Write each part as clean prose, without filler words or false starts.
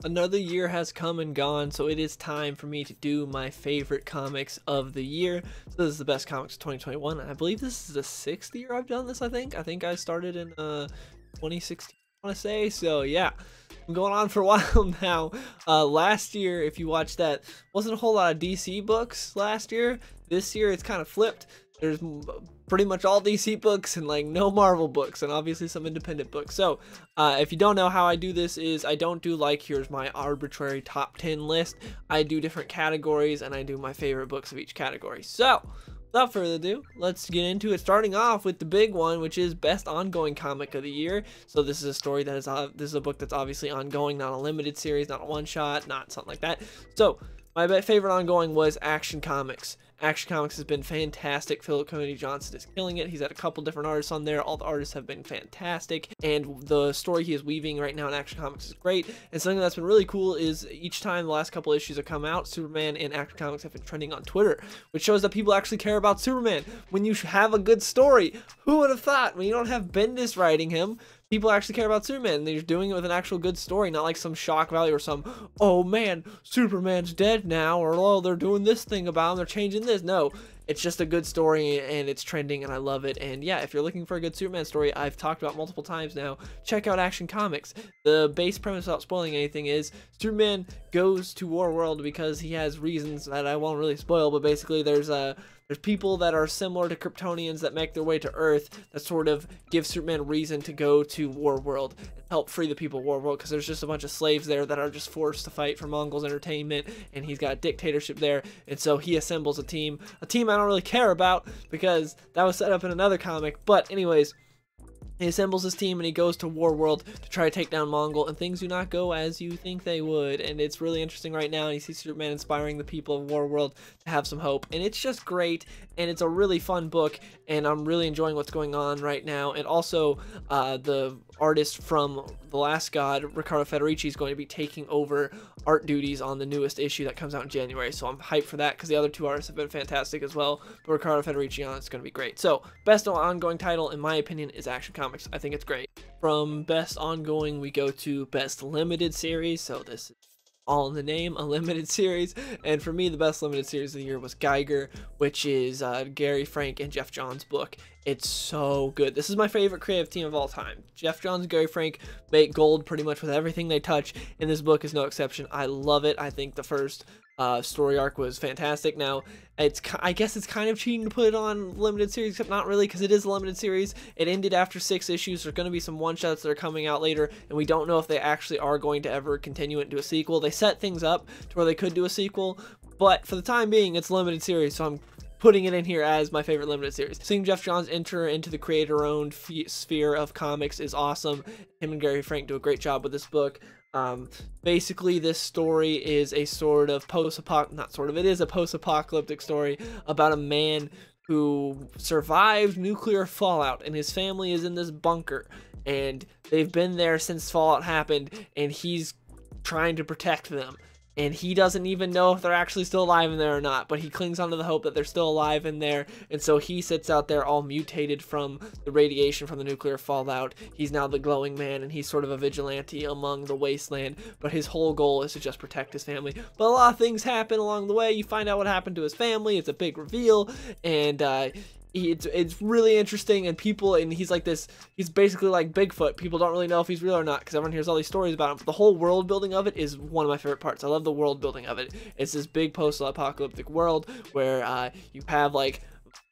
Another year has come and gone, so it is time for me to do my favorite comics of the year. So this is the best comics of 2021. I believe this is the 6th year I've done this, I think I started in 2016, I want to say. So yeah, I'm going on for a while now. Last year, if you watched that, wasn't a whole lot of DC books last year. This year it's kind of flipped. There's pretty much all DC books and like no Marvel books, and obviously some independent books. So if you don't know how I do this, is I don't do like here's my arbitrary top 10 list. I do different categories and I do my favorite books of each category. So without further ado, let's get into it, starting off with the big one, which is best ongoing comic of the year. So this is a story that is this is a book that's obviously ongoing, not a limited series, not a one shot, not something like that. So my favorite ongoing was Action Comics. Action Comics has been fantastic. Philip Kennedy Johnson is killing it. He's had a couple different artists on there. All the artists have been fantastic, and the story he is weaving right now in Action Comics is great. And something that's been really cool is each time the last couple issues have come out, Superman and Action Comics have been trending on Twitter, which shows that people actually care about Superman. When you have a good story, who would have thought? When you don't have Bendis writing him, people actually care about Superman, and they're doing it with an actual good story, not like some shock value or some, oh man, Superman's dead now, or oh, they're doing this thing about him, they're changing this. No, it's just a good story, and it's trending, and I love it. And yeah, if you're looking for a good Superman story, I've talked about multiple times now, check out Action Comics. The base premise, without spoiling anything, is Superman goes to Warworld because he has reasons that I won't really spoil, but basically there's people that are similar to Kryptonians that make their way to Earth that sort of give Superman reason to go to Warworld and help free the people of Warworld, because there's just a bunch of slaves there that are just forced to fight for Mongols Entertainment, and he's got a dictatorship there, and so he assembles a team I don't really care about because that was set up in another comic. But anyways, he assembles his team and he goes to Warworld to try to take down Mongol, and things do not go as you think they would. And it's really interesting right now, and you see Superman inspiring the people of Warworld to have some hope. And it's just great, and it's a really fun book, and I'm really enjoying what's going on right now. And also, the artist from The Last God, Riccardo Federici, is going to be taking over art duties on the newest issue that comes out in January. So I'm hyped for that because the other two artists have been fantastic as well. But Riccardo Federici on it's going to be great. So best ongoing title, in my opinion, is Action Comics. I think it's great. From best ongoing, we go to best limited series. So this is all in the name, a limited series. And for me, the best limited series of the year was Geiger, which is Gary Frank and Jeff Johns' book. It's so good. This is my favorite creative team of all time. Jeff Johns and Gary Frank make gold pretty much with everything they touch, and this book is no exception. I love it. I think the first story arc was fantastic. Now, I guess it's kind of cheating to put it on limited series, except not really, because it is a limited series. It ended after 6 issues. There's going to be some one-shots that are coming out later, and we don't know if they actually are going to ever continue it into a sequel. They set things up to where they could do a sequel, but for the time being, it's a limited series, so I'm putting it in here as my favorite limited series. Seeing Jeff Johns enter into the creator-owned sphere of comics is awesome. Him and Gary Frank do a great job with this book. Basically, this story is a sort of it is a post-apocalyptic story about a man who survived nuclear fallout, and his family is in this bunker, and they've been there since fallout happened, and he's trying to protect them. And he doesn't even know if they're actually still alive in there or not, but he clings onto the hope that they're still alive in there. And so he sits out there all mutated from the radiation from the nuclear fallout. He's now the glowing man, and he's sort of a vigilante among the wasteland, but his whole goal is to just protect his family. But a lot of things happen along the way. You find out what happened to his family. It's a big reveal, and it's really interesting, and he's like this, he's basically like Bigfoot. People don't really know if he's real or not because everyone hears all these stories about him, but the whole world building of it is one of my favorite parts. I love the world building of it. It's this big post-apocalyptic world where you have like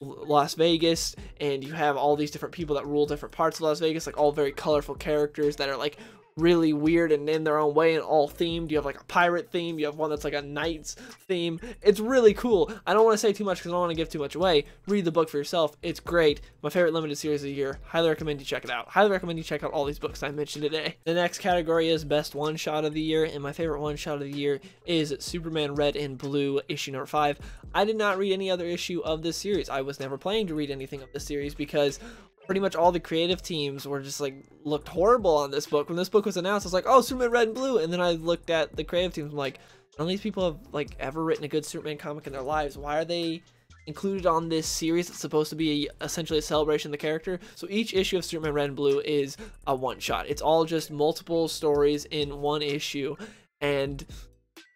Las Vegas, and you have all these different people that rule different parts of Las Vegas, like all very colorful characters that are like really weird and in their own way and all themed. You have like a pirate theme, you have one that's like a knight's theme. It's really cool. I don't want to say too much because I don't want to give too much away. Read the book for yourself. It's great. My favorite limited series of the year. Highly recommend you check it out. Highly recommend you check out all these books I mentioned today. The next category is best one shot of the year, and my favorite one shot of the year is Superman Red and Blue issue number 5. I did not read any other issue of this series. I was never planning to read anything of this series because pretty much all the creative teams were just like looked horrible on this book. When this book was announced, I was like, oh, Superman Red and Blue, and then I looked at the creative teams, I'm like, none of these people have like ever written a good Superman comic in their lives. Why are they included on this series that's supposed to be essentially a celebration of the character? So each issue of Superman Red and Blue is a one-shot. It's all just multiple stories in one issue, and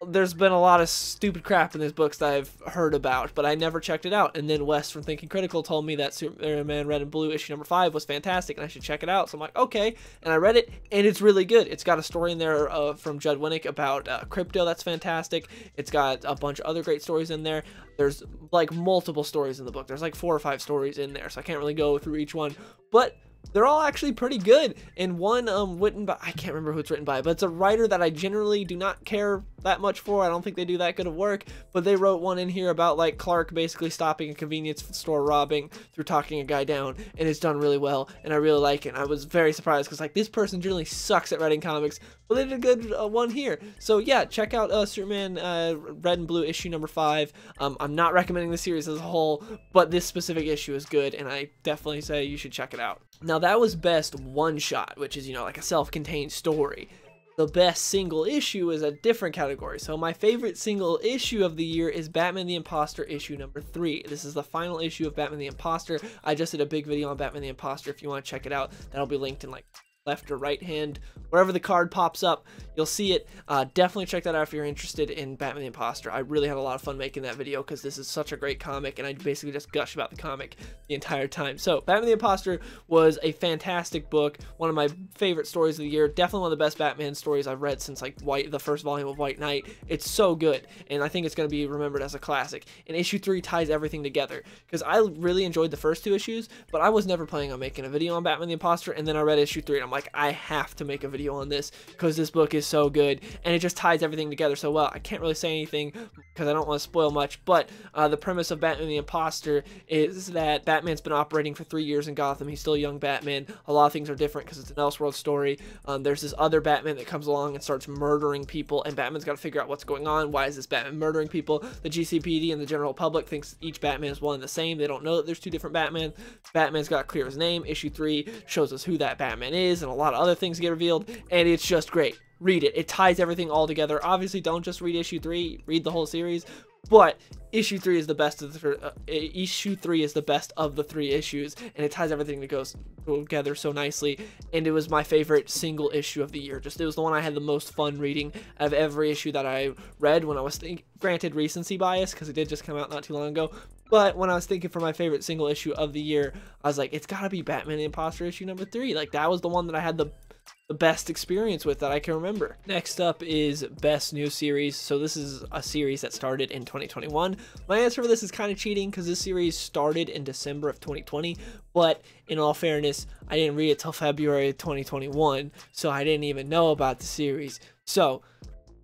there's been a lot of stupid crap in these books that I've heard about, but I never checked it out. And then Wes from Thinking Critical told me that Superman Red and Blue issue number 5 was fantastic and I should check it out. So I'm like, okay. And I read it and it's really good. It's got a story in there from Judd Winnick about crypto that's fantastic. It's got a bunch of other great stories in there. There's like multiple stories in the book. There's like 4 or 5 stories in there, so I can't really go through each one. But they're all actually pretty good. And one written by, I can't remember who it's written by, but it's a writer that I generally do not care that much for. I don't think they do that good of work, but they wrote one in here about like Clark basically stopping a convenience store robbing through talking a guy down, and it's done really well, and I really like it. And I was very surprised because like this person generally sucks at writing comics, but they did a good one here. So yeah, check out Superman Red and Blue issue number 5. I'm not recommending the series as a whole, but this specific issue is good, and I definitely say you should check it out. Now that was best one shot, which is, you know, like a self-contained story. The best single issue is a different category. So my favorite single issue of the year is Batman the Imposter issue number 3. This is the final issue of Batman the Imposter. I just did a big video on Batman the Imposter. If you want to check it out, that'll be linked in like left or right hand, wherever the card pops up, you'll see it. Definitely check that out if you're interested in Batman the Imposter. I really had a lot of fun making that video because this is such a great comic, and I basically just gush about the comic the entire time. So Batman the Imposter was a fantastic book, one of my favorite stories of the year, definitely one of the best Batman stories I've read since like the first volume of White Knight. It's so good, and I think it's going to be remembered as a classic. And issue 3 ties everything together because I really enjoyed the first 2 issues, but I was never planning on making a video on Batman the Imposter, and then I read issue 3 and I'm like, I have to make a video on this because this book is so good and it just ties everything together so well. I can't really say anything because I don't want to spoil much, but the premise of Batman the Imposter is that Batman's been operating for 3 years in Gotham. He's still a young Batman. A lot of things are different because it's an Elseworld story. There's this other Batman that comes along and starts murdering people, and Batman's got to figure out what's going on. Why is this Batman murdering people? The GCPD and the general public thinks each Batman is one and the same. They don't know that there's 2 different Batman. Batman's got to clear his name. Issue 3 shows us who that Batman is, and a lot of other things get revealed, and it's just great. Read it. It ties everything all together. Obviously, don't just read issue 3. Read the whole series. But issue 3 is the best of the issue 3 is the best of the 3 issues, and it ties everything that goes together so nicely. And it was my favorite single issue of the year. Just it was the one I had the most fun reading of every issue that I read when I was granted recency bias because it did just come out not too long ago. But when I was thinking for my favorite single issue of the year, I was like, it's got to be Batman the Imposter issue number 3. Like that was the one that I had the best experience with that I can remember. Next up is best new series. So this is a series that started in 2021. My answer for this is kind of cheating because this series started in December of 2020, but in all fairness, I didn't read it till February of 2021, so I didn't even know about the series. So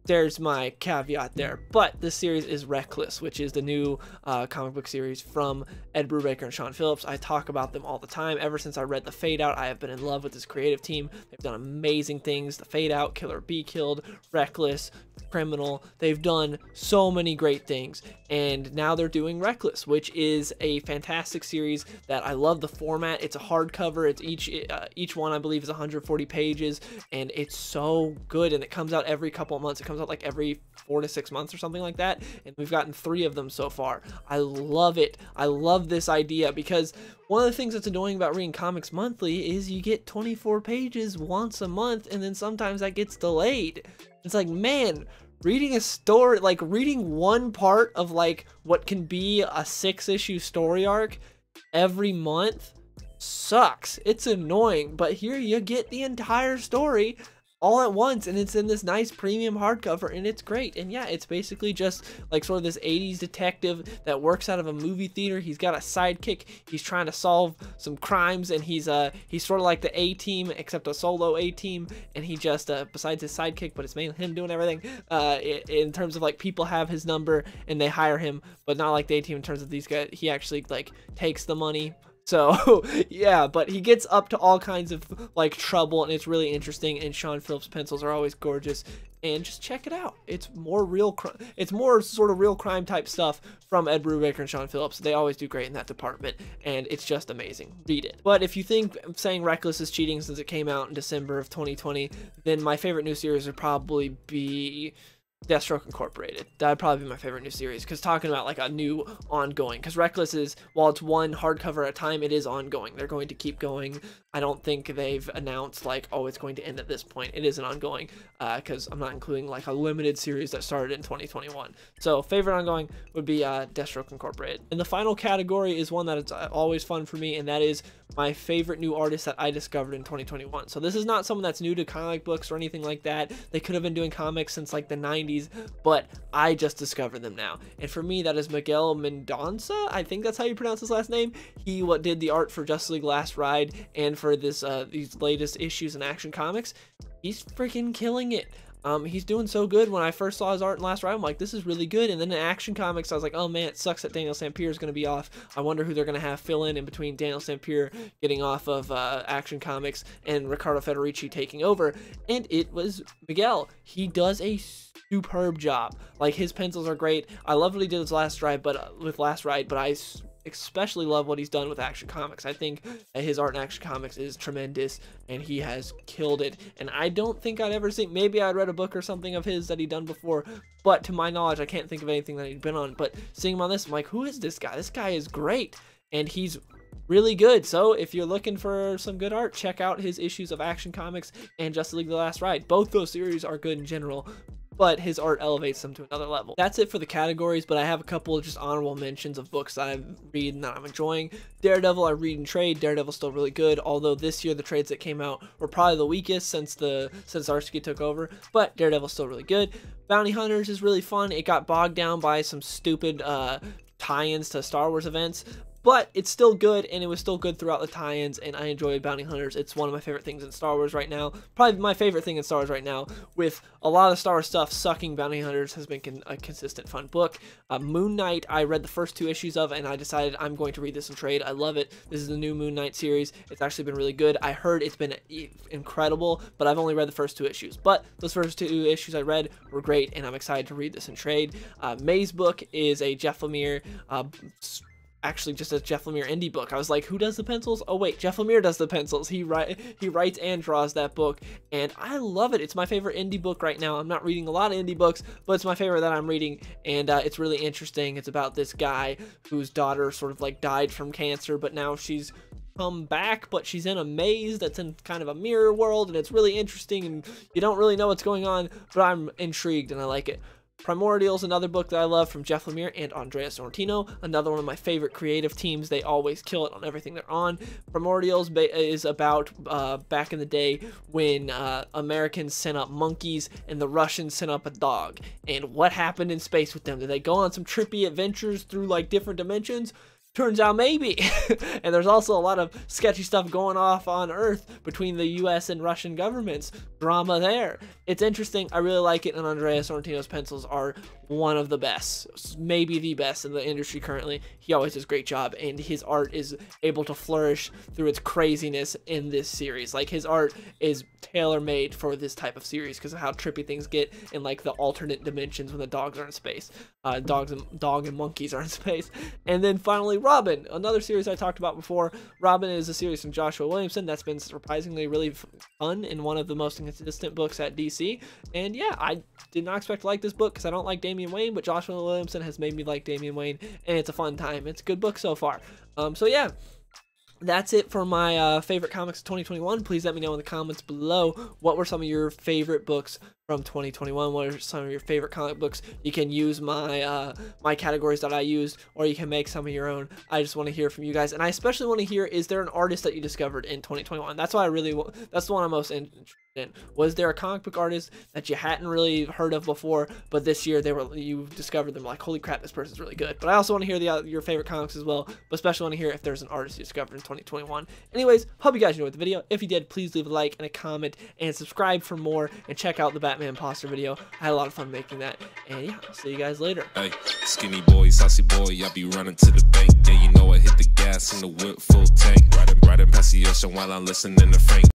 there's my caveat there. But this series is Reckless, which is the new comic book series from Ed Brubaker and Sean Phillips. I talk about them all the time. Ever since I read The Fade Out, I have been in love with this creative team. They've done amazing things. The Fade Out, Kill or Be Killed, Reckless, Criminal. They've done so many great things, and now they're doing Reckless, which is a fantastic series that I love the format. It's a hardcover. It's each one I believe is 140 pages, and it's so good, and it comes out every couple of months. It comes out like every 4 to 6 months or something like that, and we've gotten 3 of them so far. I love it. I love this idea because one of the things that's annoying about reading comics monthly is you get 24 pages once a month, and then sometimes that gets delayed. It's like, man, reading a story, like reading one part of like what can be a 6-issue story arc every month sucks. It's annoying, but here you get the entire story all at once, and it's in this nice premium hardcover, and it's great. And yeah, it's basically just like sort of this 80s detective that works out of a movie theater. He's got a sidekick. He's trying to solve some crimes, and he's sort of like the A-Team, except a solo A-Team, and he just besides his sidekick, but it's mainly him doing everything in terms of like people have his number and they hire him, but not like the A-Team in terms of these guys. He actually like takes the money. So yeah, but he gets up to all kinds of like trouble, and it's really interesting, and Sean Phillips' pencils are always gorgeous, and just check it out. It's more it's more sort of real crime type stuff from Ed Brubaker and Sean Phillips. They always do great in that department, and it's just amazing. Read it. But if you think saying Reckless is cheating since it came out in December of 2020, then my favorite new series would probably be Deathstroke Incorporated. That'd probably be my favorite new series, because talking about like a new ongoing, because Reckless is, while it's one hardcover at a time, it is ongoing. They're going to keep going. I don't think they've announced like, oh, it's going to end at this point. It is an ongoing, because I'm not including like a limited series that started in 2021. So favorite ongoing would be Deathstroke Incorporated. And the final category is one that is always fun for me, and that is my favorite new artist that I discovered in 2021. So this is not someone that's new to comic books or anything like that. They could have been doing comics since like the 90s, but I just discovered them now. And for me, that is Miguel Mendonça. I think that's how you pronounce his last name. He did the art for Justice League Last Ride and for this these latest issues in Action Comics. He's freaking killing it. He's doing so good. When I first saw his art in Last Ride, I'm like, this is really good. And then in Action Comics, I was like, oh man, it sucks that Daniel Sampere is going to be off. I wonder who they're going to have fill in between Daniel Sampere getting off of Action Comics and Riccardo Federici taking over. And it was Miguel. He does a superb job. Like, his pencils are great. I love what he did with Last Ride, but I especially love what he's done with Action Comics. I think that his art in Action Comics is tremendous, and he has killed it. And I don't think I'd ever seen, maybe I'd read a book or something of his that he'd done before, but to my knowledge, I can't think of anything that he'd been on. But seeing him on this, I'm like, who is this guy? This guy is great, and he's really good. So if you're looking for some good art, check out his issues of Action Comics and Justice League The Last Ride. Both those series are good in general, but his art elevates them to another level. That's it for the categories, but I have a couple of just honorable mentions of books that I read and that I'm enjoying. Daredevil, I read and trade. Daredevil's still really good, although this year the trades that came out were probably the weakest since Zdarsky took over, but Daredevil's still really good. Bounty Hunters is really fun. It got bogged down by some stupid tie-ins to Star Wars events, but it's still good, and it was still good throughout the tie-ins, and I enjoyed Bounty Hunters. It's one of my favorite things in Star Wars right now. Probably my favorite thing in Star Wars right now. With a lot of Star Wars stuff sucking, Bounty Hunters has been a consistent fun book. Moon Knight, I read the first 2 issues of, and I decided I'm going to read this in trade. I love it. This is the new Moon Knight series. It's actually been really good. I heard it's been incredible, but I've only read the first 2 issues. But those first 2 issues I read were great, and I'm excited to read this in trade. May's book is a Jeff Lemire actually just a Jeff Lemire indie book. I was like, who does the pencils? Oh wait, Jeff Lemire does the pencils. He writes and draws that book, and I love it. It's my favorite indie book right now. I'm not reading a lot of indie books, but it's my favorite that I'm reading, and it's really interesting. It's about this guy whose daughter sort of like died from cancer, but now she's come back, but she's in a maze that's in kind of a mirror world, and it's really interesting, and you don't really know what's going on, but I'm intrigued and I like it. Primordials, another book that I love from Jeff Lemire and Andrea Sorrentino, another one of my favorite creative teams. They always kill it on everything they're on. Primordials is about back in the day when Americans sent up monkeys and the Russians sent up a dog, and what happened in space with them. Did they go on some trippy adventures through like different dimensions? Turns out maybe. And there's also a lot of sketchy stuff going off on Earth between the US and Russian governments. Drama there. It's interesting. I really like it, and Andrea Sorrentino's pencils are one of the best, maybe the best in the industry currently. He always does a great job, and his art is able to flourish through its craziness in this series. Like, his art is tailor-made for this type of series because of how trippy things get in like the alternate dimensions when the dogs are in space. Dog and monkeys are in space. And then finally, Robin, another series I talked about before. Robin is a series from Joshua Williamson that's been surprisingly really fun and one of the most inconsistent books at DC. And yeah, I did not expect to like this book because I don't like Damian Wayne, but Joshua Williamson has made me like Damian Wayne, and it's a fun time. It's a good book so far. So yeah, that's it for my favorite comics of 2021. Please let me know in the comments below what were some of your favorite books from 2021. What are some of your favorite comic books? You can use my my categories that I used, or you can make some of your own. I just want to hear from you guys, and I especially want to hear, is there an artist that you discovered in 2021? That's why that's the one I'm most interested in. Was there a comic book artist that you hadn't really heard of before, but this year you discovered them, like, holy crap, this person's really good? But I also want to hear your favorite comics as well, but especially want to hear if there's an artist you discovered in 2021. Anyways, hope you guys enjoyed the video. If you did, please leave a like and a comment and subscribe for more, and check out the Batman Imposter video. I had a lot of fun making that, and yeah, I'll see you guys later. Hey, skinny boy, saucy boy, I be running to the bank. Yeah, you know I hit the gas in the whip full tank, riding past the ocean while I'm listening to Frank.